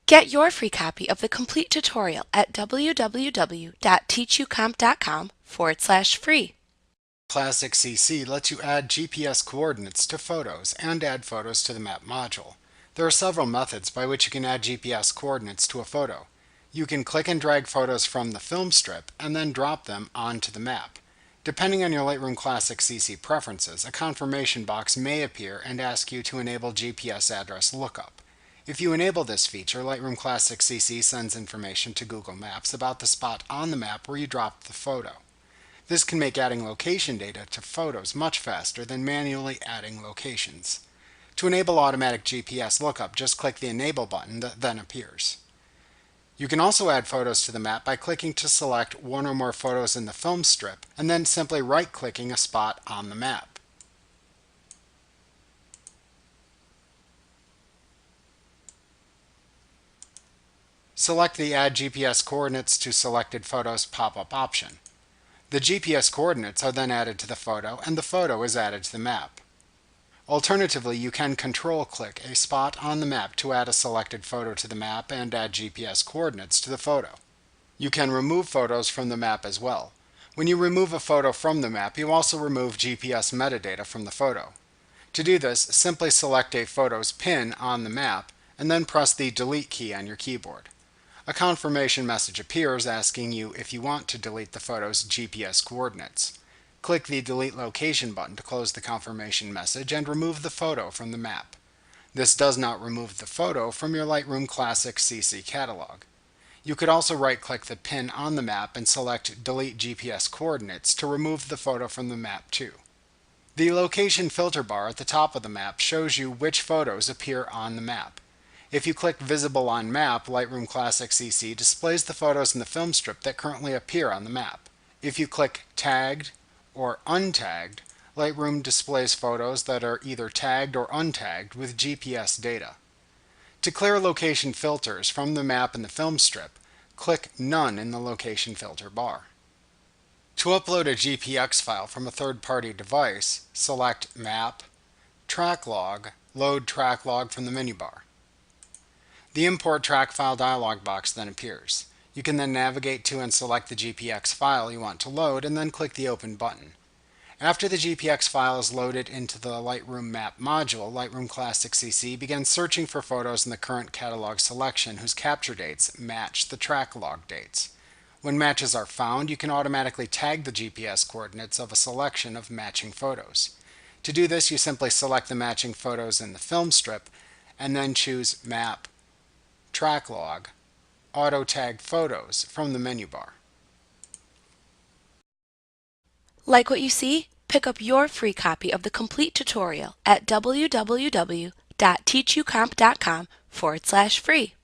Get your free copy of the complete tutorial at www.teachucomp.com/free. Classic CC lets you add GPS coordinates to photos and add photos to the map module. There are several methods by which you can add GPS coordinates to a photo. You can click and drag photos from the film strip and then drop them onto the map. Depending on your Lightroom Classic CC preferences, a confirmation box may appear and ask you to enable GPS address lookup. If you enable this feature, Lightroom Classic CC sends information to Google Maps about the spot on the map where you dropped the photo. This can make adding location data to photos much faster than manually adding locations. To enable automatic GPS lookup, just click the Enable button that then appears. You can also add photos to the map by clicking to select one or more photos in the film strip and then simply right-clicking a spot on the map. Select the Add GPS Coordinates to Selected Photos pop-up option. The GPS coordinates are then added to the photo, and the photo is added to the map. Alternatively, you can control-click a spot on the map to add a selected photo to the map and add GPS coordinates to the photo. You can remove photos from the map as well. When you remove a photo from the map, you also remove GPS metadata from the photo. To do this, simply select a photo's pin on the map and then press the Delete key on your keyboard. A confirmation message appears asking you if you want to delete the photo's GPS coordinates. Click the Delete Location button to close the confirmation message and remove the photo from the map. This does not remove the photo from your Lightroom Classic CC catalog. You could also right-click the pin on the map and select Delete GPS Coordinates to remove the photo from the map too. The location filter bar at the top of the map shows you which photos appear on the map. If you click Visible on Map, Lightroom Classic CC displays the photos in the film strip that currently appear on the map. If you click Tagged or Untagged, Lightroom displays photos that are either tagged or untagged with GPS data. To clear location filters from the map and the film strip, click None in the location filter bar. To upload a GPX file from a third-party device, select Map, Track Log, Load Track Log from the menu bar. The Import Track File dialog box then appears. You can then navigate to and select the GPX file you want to load and then click the Open button. After the GPX file is loaded into the Lightroom Map module, Lightroom Classic CC begins searching for photos in the current catalog selection whose capture dates match the track log dates. When matches are found, you can automatically tag the GPS coordinates of a selection of matching photos. To do this, you simply select the matching photos in the film strip and then choose Map, Track Log, Auto Tag Photos from the menu bar. Like what you see? Pick up your free copy of the complete tutorial at www.teachucomp.com/free.